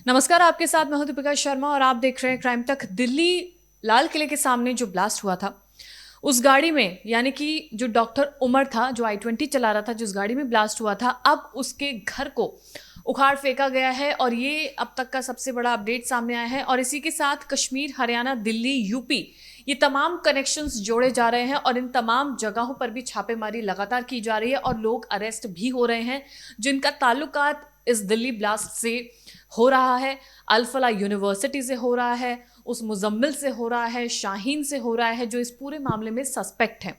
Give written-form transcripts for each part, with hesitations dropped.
नमस्कार, आपके साथ मैं हूं दीपिका शर्मा और आप देख रहे हैं क्राइम तक। दिल्ली लाल किले के सामने जो ब्लास्ट हुआ था, उस गाड़ी में यानी कि जो डॉक्टर उमर था, जो I-20 चला रहा था, जिस गाड़ी में ब्लास्ट हुआ था, अब उसके घर को उखाड़ फेंका गया है और ये अब तक का सबसे बड़ा अपडेट सामने आया है। और इसी के साथ कश्मीर, हरियाणा, दिल्ली, यूपी, ये तमाम कनेक्शंस जोड़े जा रहे हैं और इन तमाम जगहों पर भी छापेमारी लगातार की जा रही है और लोग अरेस्ट भी हो रहे हैं जिनका ताल्लुकात इस दिल्ली ब्लास्ट से हो रहा है। अल-फलाह यूनिवर्सिटी से हो रहा है, उस मुजम्मिल से हो रहा है, शाहीन से हो रहा है, जो इस पूरे मामले में सस्पेक्ट हैं।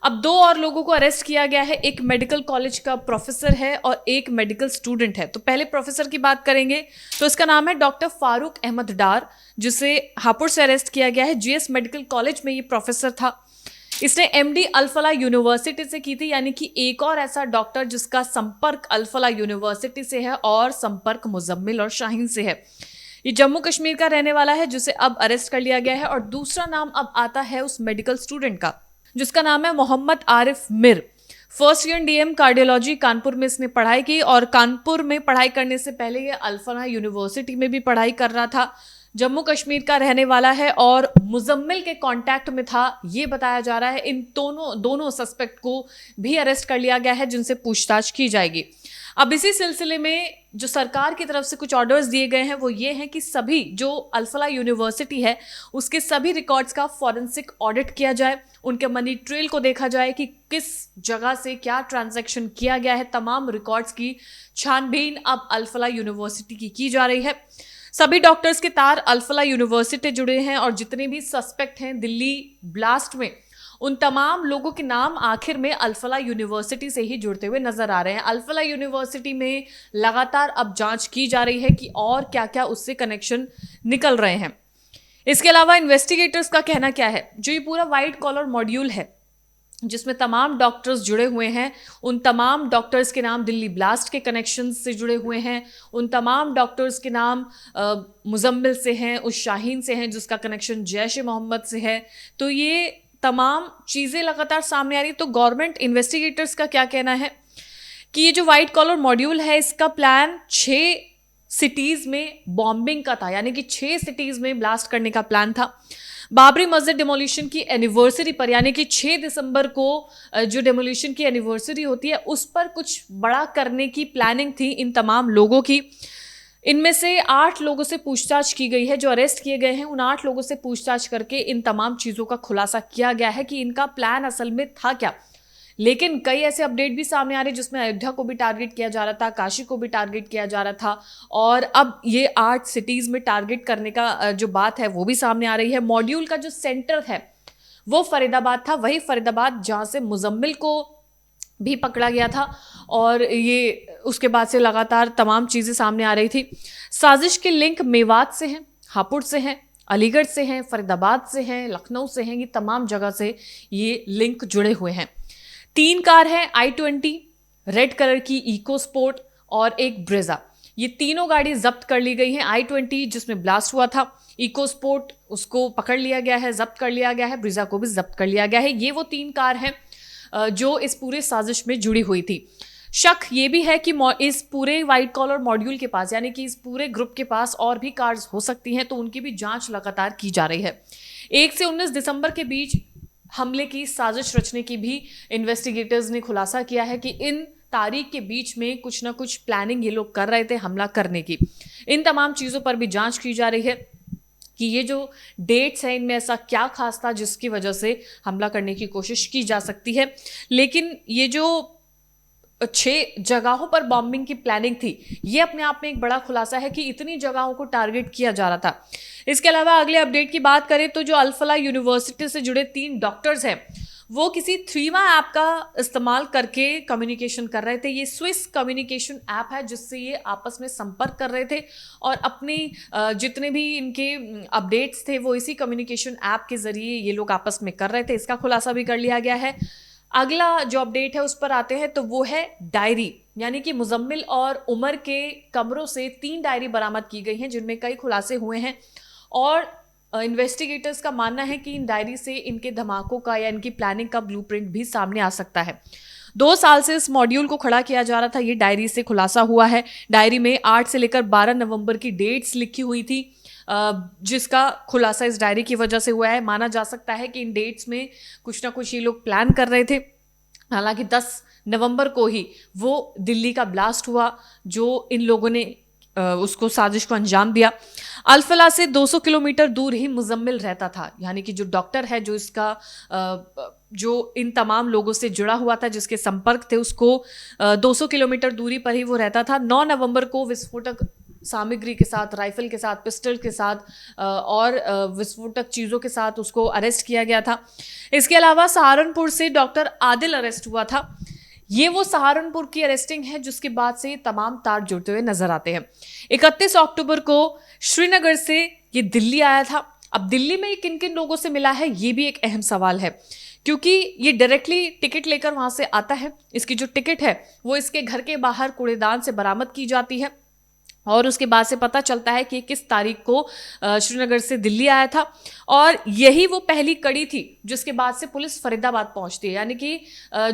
अब दो और लोगों को अरेस्ट किया गया है। एक मेडिकल कॉलेज का प्रोफेसर है और एक मेडिकल स्टूडेंट है। तो पहले प्रोफेसर की बात करेंगे तो इसका नाम है डॉक्टर फारूक अहमद डार, जिसे हापुड़ से अरेस्ट किया गया है। जीएस मेडिकल कॉलेज में ये प्रोफेसर था। इसने एमडी अल-फलाह यूनिवर्सिटी से की थी, यानी कि एक और ऐसा डॉक्टर जिसका संपर्क अल-फलाह यूनिवर्सिटी से है और संपर्क मुजम्मिल और शाहीन से है। ये जम्मू कश्मीर का रहने वाला है जिसे अब अरेस्ट कर लिया गया है। और दूसरा नाम अब आता है उस मेडिकल स्टूडेंट का, जिसका नाम है मोहम्मद आरिफ मिर। First year DM cardiology Kanpur में इसने पढ़ाई की और कानपुर में पढ़ाई करने से पहले ये अल-फलाह यूनिवर्सिटी में भी पढ़ाई कर रहा था। जम्मू कश्मीर का रहने वाला है और मुजम्मिल के कांटेक्ट में था, ये बताया जा रहा है। इन दोनों सस्पेक्ट को भी अरेस्ट कर लिया गया है, जिनसे पूछताछ की जाएगी। अब इसी सिलसिले में जो सरकार की तरफ से कुछ ऑर्डर्स दिए गए हैं वो ये हैं कि सभी जो अल-फलाह यूनिवर्सिटी है उसके सभी रिकॉर्ड्स का फॉरेंसिक ऑडिट किया जाए, उनके मनी ट्रेल को देखा जाए कि किस जगह से क्या ट्रांजैक्शन किया गया है। तमाम रिकॉर्ड्स की छानबीन अब अल-फलाह यूनिवर्सिटी की जा रही है। सभी डॉक्टर्स के तार अल-फलाह यूनिवर्सिटी जुड़े हैं और जितने भी सस्पेक्ट हैं दिल्ली ब्लास्ट में, उन तमाम लोगों के नाम आखिर में अल-फलाह यूनिवर्सिटी से ही जुड़ते हुए नजर आ रहे हैं। अल-फलाह यूनिवर्सिटी में लगातार अब जांच की जा रही है कि और क्या क्या उससे कनेक्शन निकल रहे हैं। इसके अलावा इन्वेस्टिगेटर्स का कहना क्या है, जो ये पूरा व्हाइट कॉलर मॉड्यूल है जिसमें तमाम डॉक्टर्स जुड़े हुए हैं, उन तमाम डॉक्टर्स के नाम दिल्ली ब्लास्ट के कनेक्शन से जुड़े हुए हैं। उन तमाम डॉक्टर्स के नाम मुजम्मिल से हैं, उस शाहीन से हैं जिसका कनेक्शन जैश ए मोहम्मद से है। तो ये तमाम चीज़ें लगातार सामने आ रही। तो गवर्नमेंट इन्वेस्टिगेटर्स का क्या कहना है कि ये जो व्हाइट कॉलर मॉड्यूल है, इसका प्लान 6 सिटीज़ में बॉम्बिंग का था, यानी कि 6 सिटीज़ में ब्लास्ट करने का प्लान था। बाबरी मस्जिद डिमोलिशन की एनिवर्सरी पर, यानी कि 6 दिसंबर को जो डिमोलिशन की एनिवर्सरी होती है उस पर कुछ बड़ा करने की प्लानिंग थी इन तमाम लोगों की। इनमें से 8 लोगों से पूछताछ की गई है। जो अरेस्ट किए गए हैं उन 8 लोगों से पूछताछ करके इन तमाम चीज़ों का खुलासा किया गया है कि इनका प्लान असल में था क्या। लेकिन कई ऐसे अपडेट भी सामने आ रहे हैं जिसमें अयोध्या को भी टारगेट किया जा रहा था, काशी को भी टारगेट किया जा रहा था और अब ये 8 सिटीज़ में टारगेट करने का जो बात है वो भी सामने आ रही है। मॉड्यूल का जो सेंटर है वो फरीदाबाद था, वही फरीदाबाद जहाँ से मुजम्मिल को भी पकड़ा गया था और ये उसके बाद से लगातार तमाम चीज़ें सामने आ रही थी। साजिश के लिंक मेवात से हैं, हापुड़ से हैं, अलीगढ़ से हैं, फरीदाबाद से हैं, लखनऊ से हैं, ये तमाम जगह से ये लिंक जुड़े हुए हैं। 3 कार हैं I-20, रेड कलर की इको स्पोर्ट और एक ब्रेजा। ये तीनों गाड़ी जब्त कर ली गई हैं। I-20 जिसमें ब्लास्ट हुआ था, इको स्पोर्ट उसको पकड़ लिया गया है, जब्त कर लिया गया है, ब्रेजा को भी जब्त कर लिया गया है। ये वो 3 कार हैं जो इस पूरे साजिश में जुड़ी हुई थी। शक ये भी है कि इस पूरे व्हाइट कॉलर मॉड्यूल के पास, यानी कि इस पूरे ग्रुप के पास और भी कार्स हो सकती हैं, तो उनकी भी जांच लगातार की जा रही है। 1 से 19 दिसंबर के बीच हमले की साजिश रचने की भी इन्वेस्टिगेटर्स ने खुलासा किया है कि इन तारीख के बीच में कुछ ना कुछ प्लानिंग ये लोग कर रहे थे हमला करने की। इन तमाम चीज़ों पर भी जांच की जा रही है कि ये जो डेट्स हैं इनमें ऐसा क्या खास था जिसकी वजह से हमला करने की कोशिश की जा सकती है। लेकिन ये जो 6 जगहों पर बॉम्बिंग की प्लानिंग थी, ये अपने आप में एक बड़ा खुलासा है कि इतनी जगहों को टारगेट किया जा रहा था। इसके अलावा अगले अपडेट की बात करें तो जो अल-फलाह यूनिवर्सिटी से जुड़े 3 डॉक्टर्स हैं वो किसी थ्रीवा ऐप का इस्तेमाल करके कम्युनिकेशन कर रहे थे। ये स्विस कम्युनिकेशन ऐप है जिससे ये आपस में संपर्क कर रहे थे और अपनी जितने भी इनके अपडेट्स थे वो इसी कम्युनिकेशन ऐप के जरिए ये लोग आपस में कर रहे थे। इसका खुलासा भी कर लिया गया है। अगला जो अपडेट है उस पर आते हैं तो वो है डायरी, यानी कि मुजम्मिल और उमर के कमरों से 3 डायरी बरामद की गई हैं जिनमें कई खुलासे हुए हैं और इन्वेस्टिगेटर्स का मानना है कि इन डायरी से इनके धमाकों का या इनकी प्लानिंग का ब्लूप्रिंट भी सामने आ सकता है। 2 साल से इस मॉड्यूल को खड़ा किया जा रहा था, ये डायरी से खुलासा हुआ है। डायरी में 8 से लेकर 12 नवंबर की डेट्स लिखी हुई थी, जिसका खुलासा इस डायरी की वजह से हुआ है। माना जा सकता है कि इन डेट्स में कुछ ना कुछ ये लोग प्लान कर रहे थे। हालांकि 10 नवंबर को ही वो दिल्ली का ब्लास्ट हुआ, जो इन लोगों ने उसको साजिश को अंजाम दिया। अल-फलाह से 200 किलोमीटर दूर ही मुजम्मिल रहता था, यानी कि जो डॉक्टर है, जो इसका जो इन तमाम लोगों से जुड़ा हुआ था, जिसके संपर्क थे, उसको 200 किलोमीटर दूरी पर ही वो रहता था। 9 नवंबर को विस्फोटक सामग्री के साथ, राइफल के साथ, पिस्टल के साथ और विस्फोटक चीज़ों के साथ उसको अरेस्ट किया गया था। इसके अलावा सहारनपुर से डॉक्टर आदिल अरेस्ट हुआ था। ये वो सहारनपुर की अरेस्टिंग है जिसके बाद से तमाम तार जुड़ते हुए नजर आते हैं। 31 अक्टूबर को श्रीनगर से ये दिल्ली आया था। अब दिल्ली में किन किन लोगों से मिला है, ये भी एक अहम सवाल है, क्योंकि ये डायरेक्टली टिकट लेकर वहां से आता है। इसकी जो टिकट है वो इसके घर के बाहर कूड़ेदान से बरामद की जाती है और उसके बाद से पता चलता है कि किस तारीख को श्रीनगर से दिल्ली आया था। और यही वो पहली कड़ी थी जिसके बाद से पुलिस फरीदाबाद पहुंचती है। यानी कि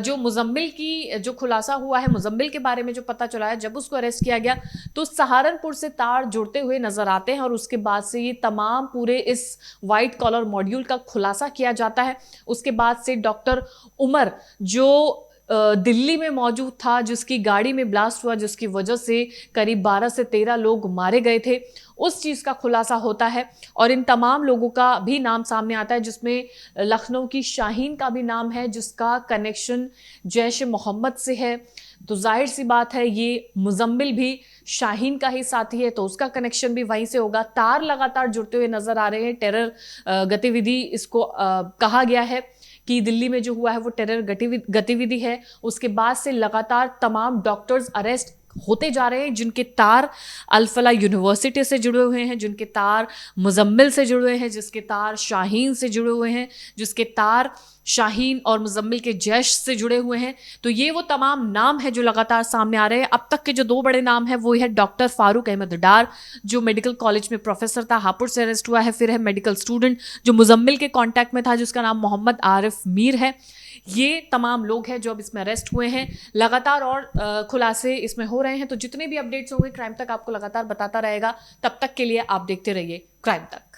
जो मुजम्मिल की जो खुलासा हुआ है, मुजम्मिल के बारे में जो पता चला है, जब उसको अरेस्ट किया गया तो सहारनपुर से तार जुड़ते हुए नजर आते हैं और उसके बाद से ये तमाम पूरे इस वाइट कॉलर मॉड्यूल का खुलासा किया जाता है। उसके बाद से डॉक्टर उमर, जो दिल्ली में मौजूद था, जिसकी गाड़ी में ब्लास्ट हुआ, जिसकी वजह से करीब 12 से 13 लोग मारे गए थे, उस चीज़ का खुलासा होता है। और इन तमाम लोगों का भी नाम सामने आता है, जिसमें लखनऊ की शाहीन का भी नाम है, जिसका कनेक्शन जैश मोहम्मद से है। तो जाहिर सी बात है ये मुजम्मिल भी शाहीन का ही साथी है, तो उसका कनेक्शन भी वहीं से होगा। तार लगातार जुड़ते हुए नजर आ रहे हैं। टेरर गतिविधि इसको कहा गया है कि दिल्ली में जो हुआ है वो टेरर गतिविधि है। उसके बाद से लगातार तमाम डॉक्टर्स अरेस्ट होते जा रहे हैं, जिनके तार अल-फलाह यूनिवर्सिटी से जुड़े हुए हैं, जिनके तार मुजम्मिल से जुड़े हुए हैं, जिसके तार शाहीन से जुड़े हुए हैं, जिसके तार शाहीन और मुजम्मिल के जैश से जुड़े हुए हैं। तो ये वो तमाम नाम है जो लगातार सामने आ रहे हैं। अब तक के जो 2 बड़े नाम हैं वो है डॉक्टर फारूक अहमद डार, जो मेडिकल कॉलेज में प्रोफेसर था, हापुड़ से अरेस्ट हुआ है। फिर है मेडिकल स्टूडेंट जो मुजम्मिल के कांटेक्ट में था, जिसका नाम मोहम्मद आरिफ मीर है। ये तमाम लोग हैं जो अब इसमें अरेस्ट हुए हैं। लगातार और खुलासे इसमें हो रहे हैं, तो जितने भी अपडेट्स होंगे क्राइम तक आपको लगातार बताता रहेगा। तब तक के लिए आप देखते रहिए क्राइम तक।